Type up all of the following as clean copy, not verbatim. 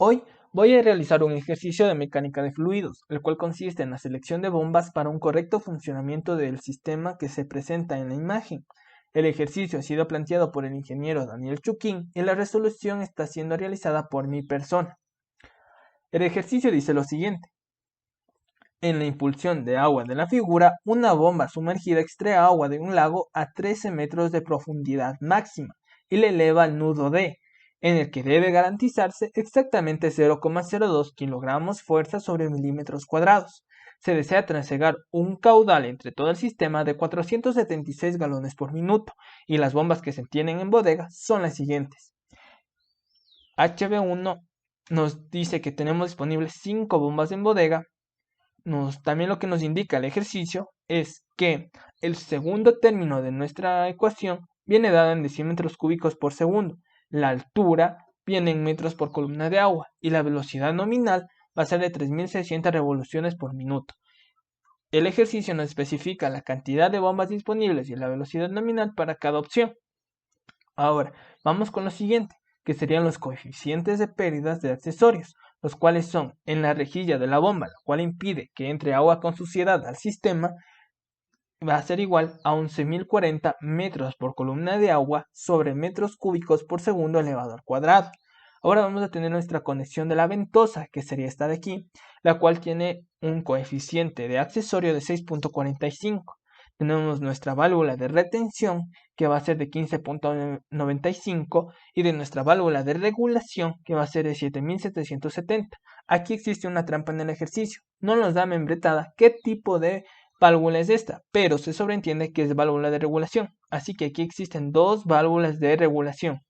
Hoy voy a realizar un ejercicio de mecánica de fluidos, el cual consiste en la selección de bombas para un correcto funcionamiento del sistema que se presenta en la imagen. El ejercicio ha sido planteado por el ingeniero Daniel Chuquín y la resolución está siendo realizada por mi persona. El ejercicio dice lo siguiente. En la impulsión de agua de la figura, una bomba sumergida extrae agua de un lago a 13 metros de profundidad máxima y le eleva al nudo D, en el que debe garantizarse exactamente 0,02 kilogramos fuerza sobre milímetros cuadrados. Se desea trasegar un caudal entre todo el sistema de 476 galones por minuto y las bombas que se tienen en bodega son las siguientes. HB1 nos dice que tenemos disponibles 5 bombas en bodega. También lo que nos indica el ejercicio es que el segundo término de nuestra ecuación viene dada en decímetros cúbicos por segundo, la altura viene en metros por columna de agua y la velocidad nominal va a ser de 3600 revoluciones por minuto. El ejercicio nos especifica la cantidad de bombas disponibles y la velocidad nominal para cada opción. Ahora, vamos con lo siguiente, que serían los coeficientes de pérdidas de accesorios, los cuales son en la rejilla de la bomba, la cual impide que entre agua con suciedad al sistema, va a ser igual a 11.040 metros por columna de agua sobre metros cúbicos por segundo elevado al cuadrado. Ahora vamos a tener nuestra conexión de la ventosa, que sería esta de aquí, la cual tiene un coeficiente de accesorio de 6.45. Tenemos nuestra válvula de retención, que va a ser de 15.95, y de nuestra válvula de regulación, que va a ser de 7.770. Aquí existe una trampa en el ejercicio. No nos da membretada qué tipo de válvula es esta, pero se sobreentiende que es válvula de regulación. Así que aquí existen dos válvulas de regulación.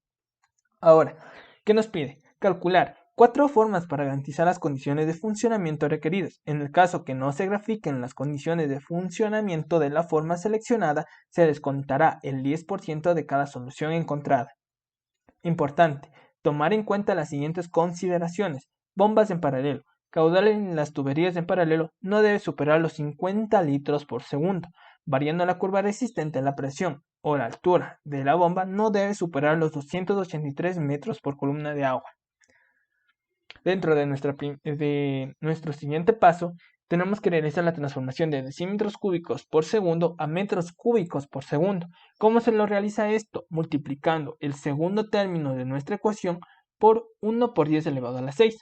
Ahora, ¿qué nos pide? Calcular 4 formas para garantizar las condiciones de funcionamiento requeridas. En el caso que no se grafiquen las condiciones de funcionamiento de la forma seleccionada, se descontará el 10% de cada solución encontrada. Importante, tomar en cuenta las siguientes consideraciones. Bombas en paralelo. Caudal en las tuberías en paralelo no debe superar los 50 litros por segundo. Variando la curva resistente, la presión o la altura de la bomba no debe superar los 283 metros por columna de agua. Dentro de nuestro siguiente paso, tenemos que realizar la transformación de decímetros cúbicos por segundo a metros cúbicos por segundo. ¿Cómo se lo realiza esto? Multiplicando el segundo término de nuestra ecuación por 1 por 10 elevado a la 6.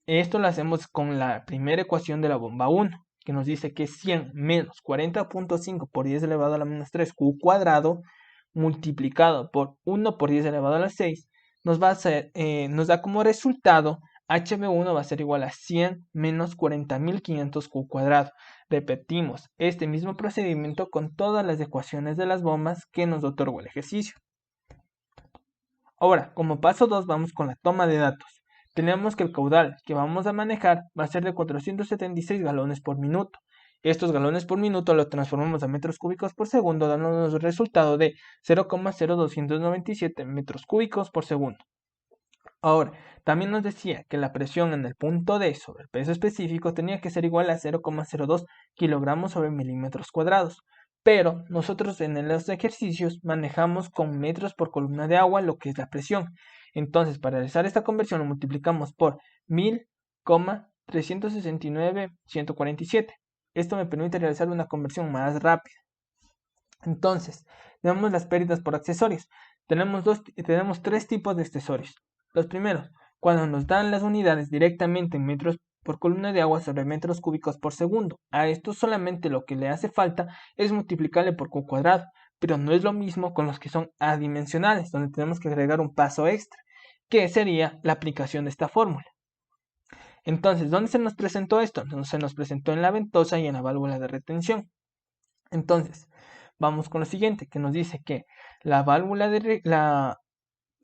Esto lo hacemos con la primera ecuación de la bomba 1, que nos dice que 100 menos 40.5 por 10 elevado a la menos 3 q cuadrado multiplicado por 1 por 10 elevado a la 6 nos da como resultado HB1 va a ser igual a 100 menos 40.500 q cuadrado. Repetimos este mismo procedimiento con todas las ecuaciones de las bombas que nos otorgó el ejercicio. Ahora, como paso 2 vamos con la toma de datos. Tenemos que el caudal que vamos a manejar va a ser de 476 galones por minuto. Estos galones por minuto lo transformamos a metros cúbicos por segundo, dándonos el resultado de 0,0297 metros cúbicos por segundo. Ahora, también nos decía que la presión en el punto D sobre el peso específico tenía que ser igual a 0,02 kilogramos sobre milímetros cuadrados. Pero nosotros en los ejercicios manejamos con metros por columna de agua lo que es la presión. Entonces, para realizar esta conversión lo multiplicamos por 1000,369,147. Esto me permite realizar una conversión más rápida. Entonces, tenemos las pérdidas por accesorios. Tenemos 3 tipos de accesorios. Los primeros, cuando nos dan las unidades directamente en metros por columna de agua sobre metros cúbicos por segundo. A esto solamente lo que le hace falta es multiplicarle por Q cuadrado, pero no es lo mismo con los que son adimensionales, donde tenemos que agregar un paso extra, que sería la aplicación de esta fórmula. Entonces, ¿dónde se nos presentó esto? Se nos presentó en la ventosa y en la válvula de retención. Entonces, vamos con lo siguiente, que nos dice que la válvula de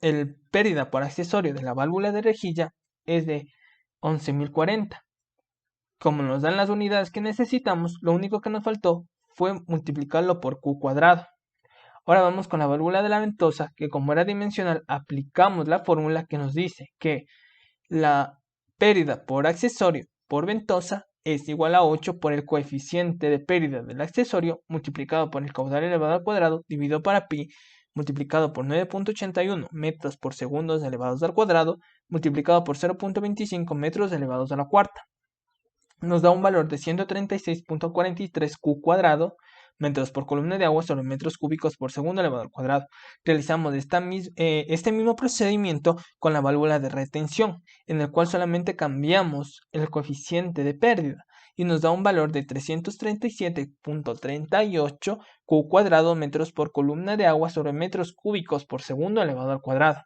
el pérdida por accesorio de la válvula de rejilla es de 11.040. Como nos dan las unidades que necesitamos, lo único que nos faltó fue multiplicarlo por Q cuadrado. Ahora vamos con la válvula de la ventosa, que como era dimensional, aplicamos la fórmula que nos dice que la pérdida por accesorio por ventosa es igual a 8 por el coeficiente de pérdida del accesorio multiplicado por el caudal elevado al cuadrado dividido para pi multiplicado por 9.81 metros por segundos elevados al cuadrado, multiplicado por 0.25 metros elevados a la cuarta. Nos da un valor de 136.43 Q cuadrado, metros por columna de agua sobre metros cúbicos por segundo elevado al cuadrado. Realizamos este mismo procedimiento con la válvula de retención, en el cual solamente cambiamos el coeficiente de pérdida y nos da un valor de 337.38 Q cuadrado metros por columna de agua sobre metros cúbicos por segundo elevado al cuadrado.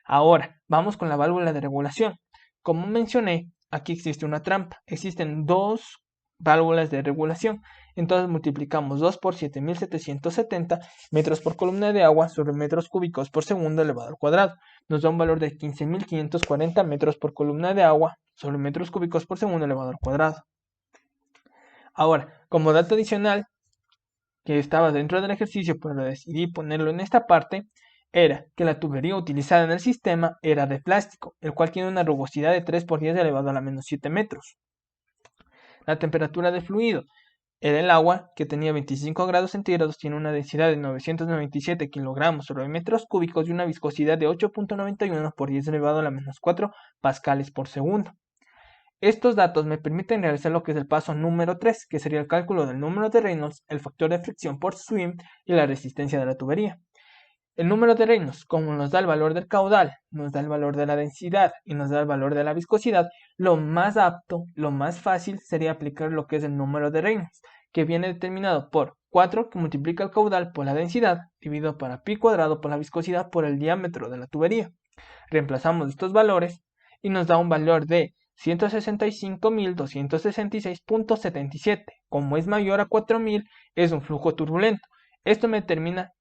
Ahora, vamos con la válvula de regulación. Como mencioné, aquí existe una trampa. Existen dos válvulas de regulación. Entonces multiplicamos 2 por 7770 metros por columna de agua sobre metros cúbicos por segundo elevado al cuadrado. Nos da un valor de 15.540 metros por columna de agua sobre metros cúbicos por segundo elevado al cuadrado. Ahora, como dato adicional que estaba dentro del ejercicio, pero decidí ponerlo en esta parte, era que la tubería utilizada en el sistema era de plástico, el cual tiene una rugosidad de 3 por 10 elevado a la menos 7 metros. La temperatura del fluido era el agua, que tenía 25 grados centígrados, tiene una densidad de 997 kilogramos sobre metros cúbicos y una viscosidad de 8.91 por 10 elevado a la menos 4 pascales por segundo. Estos datos me permiten realizar lo que es el paso número 3, que sería el cálculo del número de Reynolds, el factor de fricción por swim y la resistencia de la tubería. El número de Reynolds, como nos da el valor del caudal, nos da el valor de la densidad y nos da el valor de la viscosidad, lo más apto, lo más fácil sería aplicar lo que es el número de Reynolds, que viene determinado por 4, que multiplica el caudal por la densidad, dividido para pi cuadrado por la viscosidad por el diámetro de la tubería. Reemplazamos estos valores y nos da un valor de 165.266.77. Como es mayor a 4.000, es un flujo turbulento. Esto me determina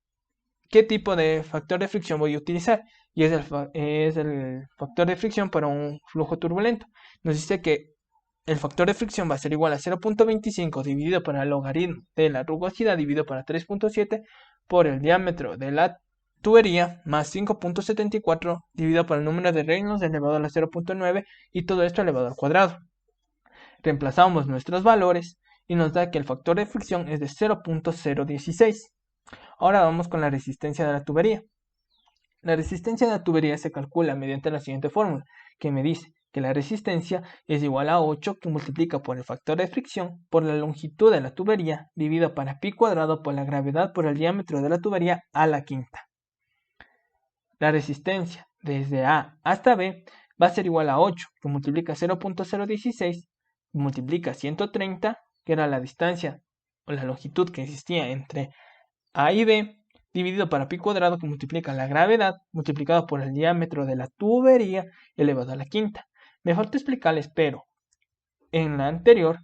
qué tipo de factor de fricción voy a utilizar, y es el factor de fricción para un flujo turbulento. Nos dice que el factor de fricción va a ser igual a 0.25 dividido por el logaritmo de la rugosidad dividido para 3.7 por el diámetro de la tubería más 5.74 dividido por el número de Reynolds elevado a la 0.9 y todo esto elevado al cuadrado. Reemplazamos nuestros valores y nos da que el factor de fricción es de 0.016. Ahora vamos con la resistencia de la tubería. La resistencia de la tubería se calcula mediante la siguiente fórmula, que me dice que la resistencia es igual a 8 que multiplica por el factor de fricción por la longitud de la tubería dividido para pi cuadrado por la gravedad por el diámetro de la tubería a la quinta. La resistencia desde A hasta B va a ser igual a 8 que multiplica 0.016 multiplica 130, que era la distancia o la longitud que existía entre A y B, dividido para pi cuadrado, que multiplica la gravedad multiplicado por el diámetro de la tubería elevado a la quinta. Me falta explicarles, pero en la anterior,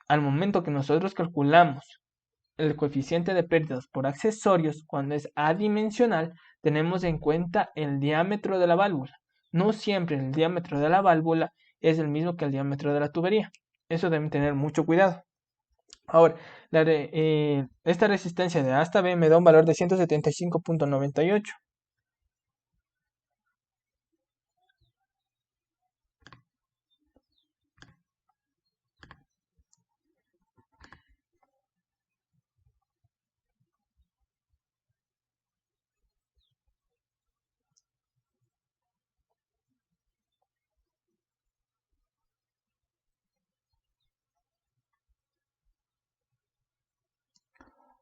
al momento que nosotros calculamos el coeficiente de pérdidas por accesorios, cuando es adimensional, tenemos en cuenta el diámetro de la válvula. No siempre el diámetro de la válvula es el mismo que el diámetro de la tubería. Eso deben tener mucho cuidado. Ahora, esta resistencia de A hasta B me da un valor de 175.98.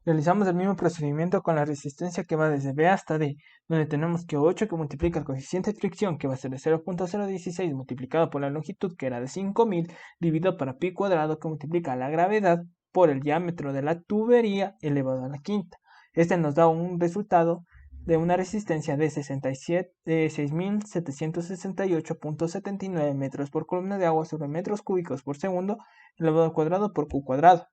Realizamos el mismo procedimiento con la resistencia que va desde B hasta D, donde tenemos que 8 que multiplica el coeficiente de fricción, que va a ser de 0.016 multiplicado por la longitud, que era de 5.000, dividido para pi cuadrado, que multiplica la gravedad por el diámetro de la tubería elevado a la quinta. Este nos da un resultado de una resistencia de 6.768.79 metros por columna de agua sobre metros cúbicos por segundo elevado al cuadrado por Q cuadrado.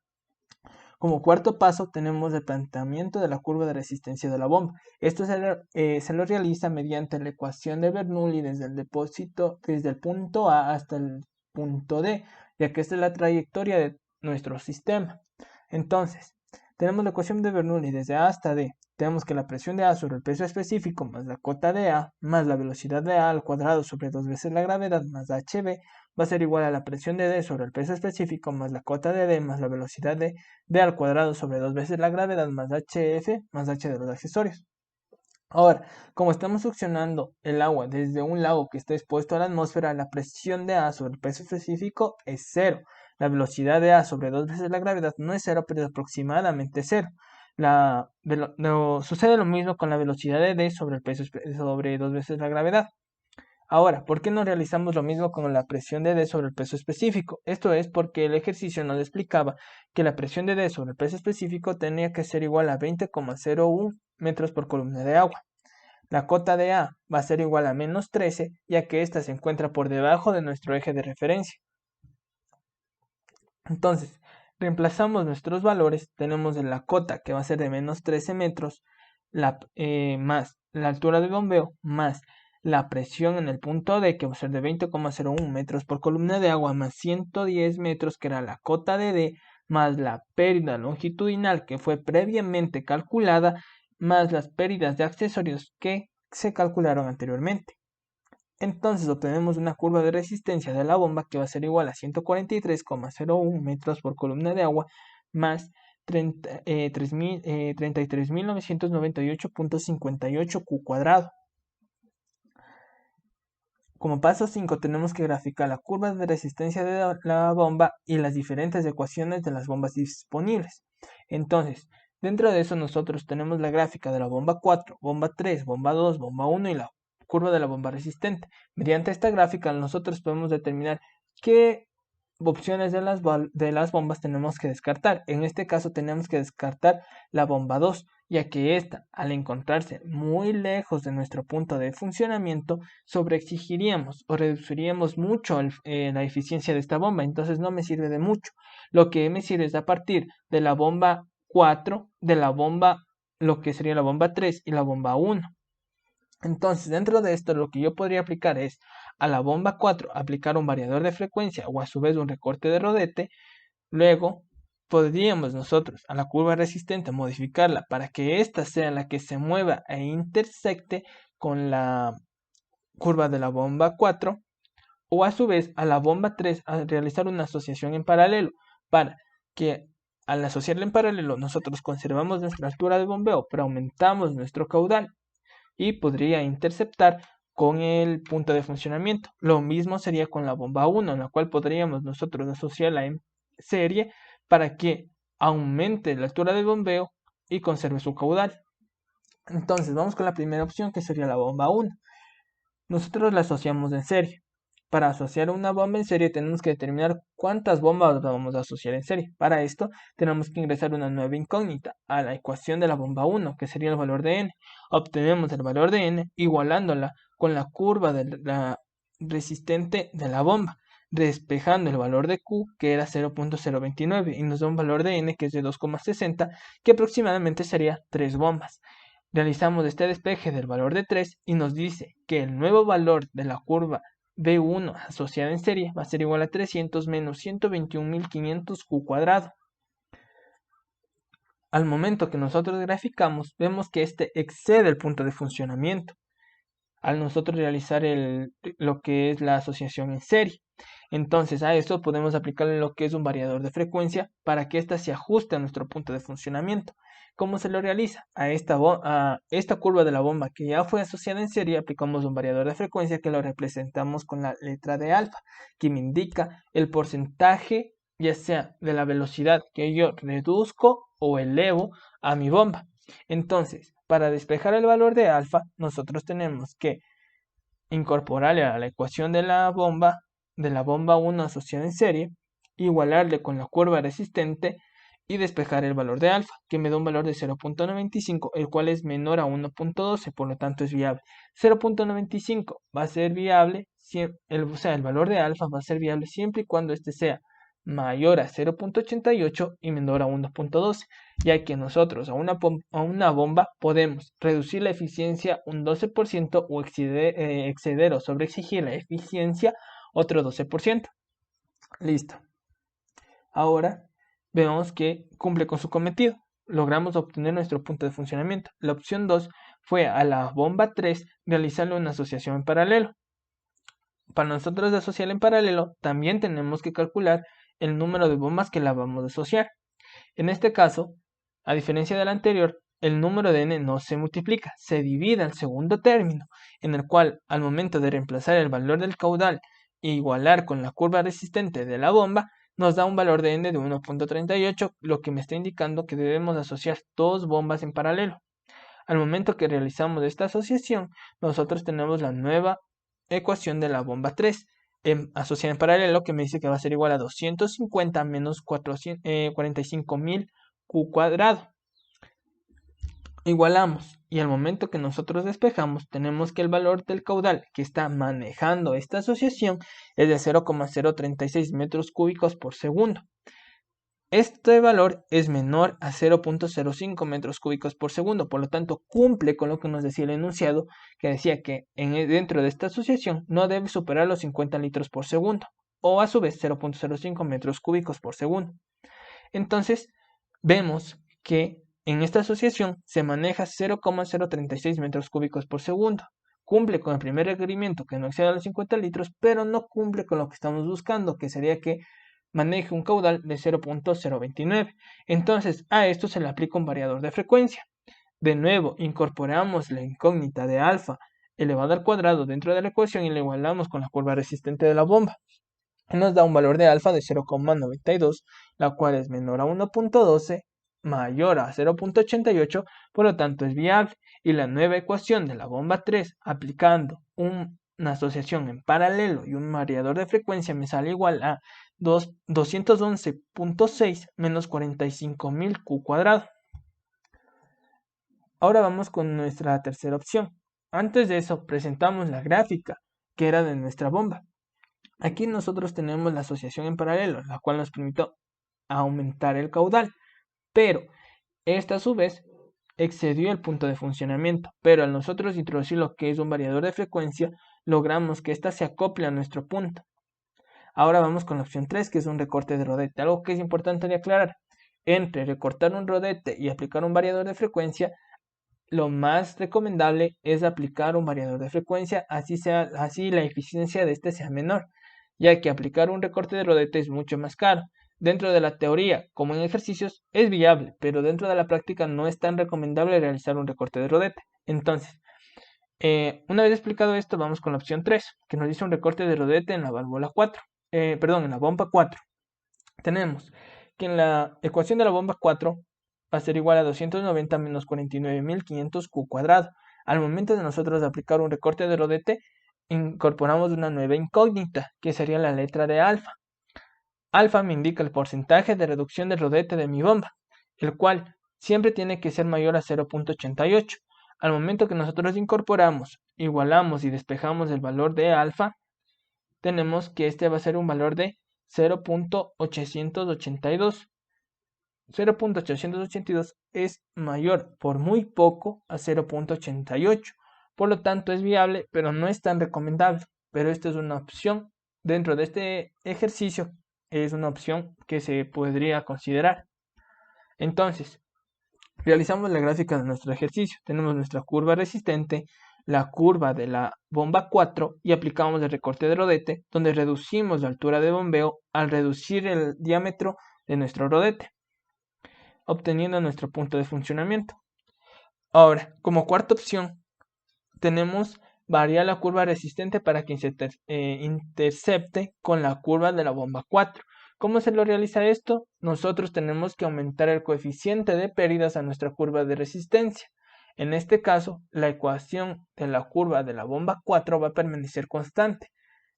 Como cuarto paso tenemos el planteamiento de la curva de resistencia de la bomba. Esto se lo realiza mediante la ecuación de Bernoulli desde el depósito, desde el punto A hasta el punto D, ya que esta es la trayectoria de nuestro sistema. Entonces, tenemos la ecuación de Bernoulli desde A hasta D. Tenemos que la presión de A sobre el peso específico más la cota de A más la velocidad de A al cuadrado sobre 2 veces la gravedad más hb va a ser igual a la presión de D sobre el peso específico más la cota de D más la velocidad de D al cuadrado sobre 2 veces la gravedad más hf más h de los accesorios. Ahora, como estamos succionando el agua desde un lago que está expuesto a la atmósfera, la presión de A sobre el peso específico es cero. La velocidad de A sobre 2 veces la gravedad no es cero, pero es aproximadamente cero. Sucede lo mismo con la velocidad de D sobre el peso sobre 2 veces la gravedad. Ahora, ¿por qué no realizamos lo mismo con la presión de D sobre el peso específico? Esto es porque el ejercicio nos explicaba que la presión de D sobre el peso específico tenía que ser igual a 20,01 metros por columna de agua. La cota de A va a ser igual a menos 13, ya que ésta se encuentra por debajo de nuestro eje de referencia. Entonces, reemplazamos nuestros valores, tenemos la cota que va a ser de menos 13 metros, más la altura de bombeo, más la presión en el punto D, que va a ser de 20,01 metros por columna de agua, más 110 metros, que era la cota de D, más la pérdida longitudinal que fue previamente calculada, más las pérdidas de accesorios que se calcularon anteriormente. Entonces obtenemos una curva de resistencia de la bomba que va a ser igual a 143,01 metros por columna de agua más 33.998.58 Q cuadrado. Como paso 5 tenemos que graficar la curva de resistencia de la bomba y las diferentes ecuaciones de las bombas disponibles. Entonces, dentro de eso nosotros tenemos la gráfica de la bomba 4, bomba 3, bomba 2, bomba 1 y la curva de la bomba resistente. Mediante esta gráfica nosotros podemos determinar qué opciones de las bombas tenemos que descartar. En este caso tenemos que descartar la bomba 2, ya que esta, al encontrarse muy lejos de nuestro punto de funcionamiento, sobreexigiríamos o reduciríamos mucho la eficiencia de esta bomba, entonces no me sirve de mucho. Lo que me sirve es a partir de la bomba 4, de la bomba, lo que sería la bomba 3 y la bomba 1. Entonces, dentro de esto, lo que yo podría aplicar es a la bomba 4 aplicar un variador de frecuencia o a su vez un recorte de rodete. Luego, podríamos nosotros a la curva resistente modificarla para que ésta sea la que se mueva e intersecte con la curva de la bomba 4, o a su vez a la bomba 3 a realizar una asociación en paralelo para que al asociarla en paralelo nosotros conservamos nuestra altura de bombeo pero aumentamos nuestro caudal y podría interceptar con el punto de funcionamiento. Lo mismo sería con la bomba 1, en la cual podríamos nosotros asociarla en serie para que aumente la altura de bombeo y conserve su caudal. Entonces vamos con la primera opción, que sería la bomba 1. Nosotros la asociamos en serie. Para asociar una bomba en serie tenemos que determinar cuántas bombas vamos a asociar en serie. Para esto tenemos que ingresar una nueva incógnita a la ecuación de la bomba 1, que sería el valor de n. Obtenemos el valor de n igualándola con la curva de la resistente de la bomba, despejando el valor de Q, que era 0.029, y nos da un valor de n que es de 2,60, que aproximadamente sería 3 bombas. Realizamos este despeje del valor de 3 y nos dice que el nuevo valor de la curva B1 asociada en serie va a ser igual a 300 menos 121.500 Q cuadrado. Al momento que nosotros graficamos, vemos que este excede el punto de funcionamiento al nosotros realizar lo que es la asociación en serie. Entonces a eso podemos aplicarle lo que es un variador de frecuencia para que ésta se ajuste a nuestro punto de funcionamiento. ¿Cómo se lo realiza? A esta curva de la bomba que ya fue asociada en serie aplicamos un variador de frecuencia que lo representamos con la letra de alfa, que me indica el porcentaje ya sea de la velocidad que yo reduzco o elevo a mi bomba. Entonces, para despejar el valor de alfa, nosotros tenemos que incorporarle a la ecuación de la bomba 1 asociada en serie, igualarle con la curva resistente y despejar el valor de alfa, que me da un valor de 0.95, el cual es menor a 1.12, por lo tanto es viable. 0.95 va a ser viable, o sea, el valor de alfa va a ser viable siempre y cuando este sea mayor a 0.88 y menor a 1.12, ya que nosotros a una bomba podemos reducir la eficiencia un 12% o exceder o sobreexigir la eficiencia otro 12%. Listo. Ahora vemos que cumple con su cometido. Logramos obtener nuestro punto de funcionamiento. La opción 2 fue a la bomba 3 realizarle una asociación en paralelo. Para nosotros asociar en paralelo, también tenemos que calcular el número de bombas que la vamos a asociar. En este caso, a diferencia del anterior, el número de n no se multiplica, se divide al segundo término, en el cual al momento de reemplazar el valor del caudal e igualar con la curva resistente de la bomba, nos da un valor de n de 1.38, lo que me está indicando que debemos asociar dos bombas en paralelo. Al momento que realizamos esta asociación, nosotros tenemos la nueva ecuación de la bomba 3, asociada en paralelo, que me dice que va a ser igual a 250 menos 45.000 Q cuadrado. Igualamos, y al momento que nosotros despejamos, tenemos que el valor del caudal que está manejando esta asociación es de 0,036 metros cúbicos por segundo. Este valor es menor a 0.05 metros cúbicos por segundo, por lo tanto cumple con lo que nos decía el enunciado, que decía que dentro de esta asociación no debe superar los 50 litros por segundo, o a su vez 0.05 metros cúbicos por segundo. Entonces, vemos que en esta asociación se maneja 0,036 metros cúbicos por segundo. Cumple con el primer requerimiento, que no exceda los 50 litros, pero no cumple con lo que estamos buscando, que sería que maneje un caudal de 0.029. Entonces, a esto se le aplica un variador de frecuencia. De nuevo, incorporamos la incógnita de alfa elevado al cuadrado dentro de la ecuación y la igualamos con la curva resistente de la bomba. Nos da un valor de alfa de 0,92, la cual es menor a 1.12, mayor a 0.88, por lo tanto es viable. Y la nueva ecuación de la bomba 3, aplicando una asociación en paralelo y un variador de frecuencia, me sale igual a 211.6 menos 45.000 Q cuadrado. Ahora vamos con nuestra tercera opción. Antes de eso, presentamos la gráfica que era de nuestra bomba. Aquí nosotros tenemos la asociación en paralelo, la cual nos permitió aumentar el caudal, pero esta a su vez excedió el punto de funcionamiento, pero al nosotros introducir lo que es un variador de frecuencia, logramos que ésta se acople a nuestro punto. Ahora vamos con la opción 3, que es un recorte de rodete. Algo que es importante de aclarar, entre recortar un rodete y aplicar un variador de frecuencia, lo más recomendable es aplicar un variador de frecuencia, así la eficiencia de este sea menor, ya que aplicar un recorte de rodete es mucho más caro. Dentro de la teoría, como en ejercicios, es viable, pero dentro de la práctica no es tan recomendable realizar un recorte de rodete. Entonces, una vez explicado esto, vamos con la opción 3, que nos dice un recorte de rodete en la válvula 4, en la bomba 4. Tenemos que en la ecuación de la bomba 4 va a ser igual a 290 menos 49.500 Q cuadrado. Al momento de nosotros aplicar un recorte de rodete, incorporamos una nueva incógnita, que sería la letra de alfa. Alfa me indica el porcentaje de reducción del rodete de mi bomba, el cual siempre tiene que ser mayor a 0.88. Al momento que nosotros incorporamos, igualamos y despejamos el valor de alfa, tenemos que este va a ser un valor de 0.882. 0.882 es mayor por muy poco a 0.88. Por lo tanto es viable, pero no es tan recomendable. Pero esta es una opción dentro de este ejercicio. Es una opción que se podría considerar. Entonces, realizamos la gráfica de nuestro ejercicio. Tenemos nuestra curva resistente, la curva de la bomba 4 y aplicamos el recorte de rodete, donde reducimos la altura de bombeo al reducir el diámetro de nuestro rodete, obteniendo nuestro punto de funcionamiento. Ahora, como cuarta opción, tenemos variar la curva resistente para que se intercepte con la curva de la bomba 4. ¿Cómo se lo realiza esto? Nosotros tenemos que aumentar el coeficiente de pérdidas a nuestra curva de resistencia. En este caso, la ecuación de la curva de la bomba 4 va a permanecer constante.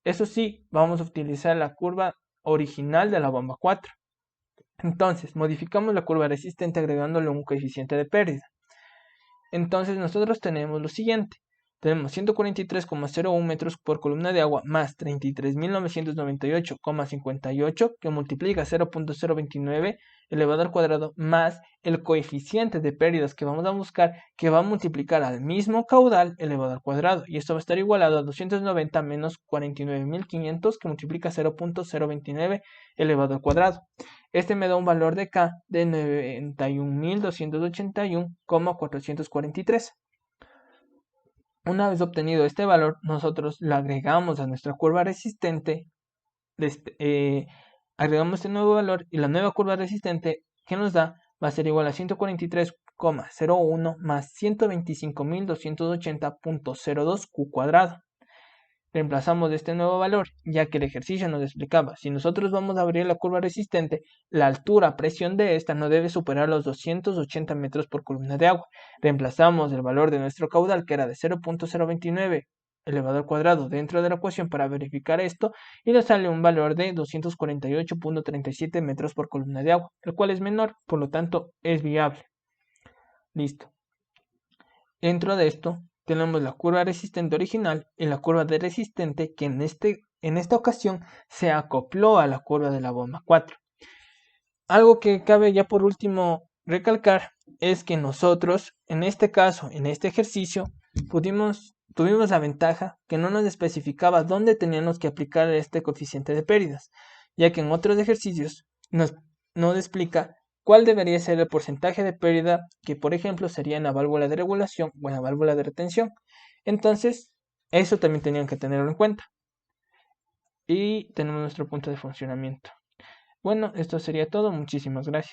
Eso sí, vamos a utilizar la curva original de la bomba 4. Entonces, modificamos la curva resistente agregándole un coeficiente de pérdida. Entonces, nosotros tenemos lo siguiente. Tenemos 143,01 metros por columna de agua más 33.998,58 que multiplica 0.029 elevado al cuadrado más el coeficiente de pérdidas que vamos a buscar, que va a multiplicar al mismo caudal elevado al cuadrado. Y esto va a estar igualado a 290 menos 49.500 que multiplica 0.029 elevado al cuadrado. Este me da un valor de K de 91.281,443. Una vez obtenido este valor, nosotros lo agregamos a nuestra curva resistente, agregamos este nuevo valor y la nueva curva resistente que nos da va a ser igual a 143,01 0,01 más 125.280.02 Q cuadrado. Reemplazamos este nuevo valor, ya que el ejercicio nos explicaba, si nosotros vamos a abrir la curva resistente, la altura a presión de esta no debe superar los 280 metros por columna de agua. Reemplazamos el valor de nuestro caudal, que era de 0.029 elevado al cuadrado dentro de la ecuación para verificar esto, y nos sale un valor de 248.37 metros por columna de agua, el cual es menor, por lo tanto es viable. Listo. Dentro de esto tenemos la curva resistente original y la curva de resistente que en esta ocasión se acopló a la curva de la bomba 4. Algo que cabe ya por último recalcar es que nosotros, en este caso, en este ejercicio, tuvimos la ventaja que no nos especificaba dónde teníamos que aplicar este coeficiente de pérdidas, ya que en otros ejercicios nos explica cuál debería ser el porcentaje de pérdida que, por ejemplo, sería en la válvula de regulación o en la válvula de retención. Entonces, eso también tenían que tenerlo en cuenta. Y tenemos nuestro punto de funcionamiento. Bueno, esto sería todo. Muchísimas gracias.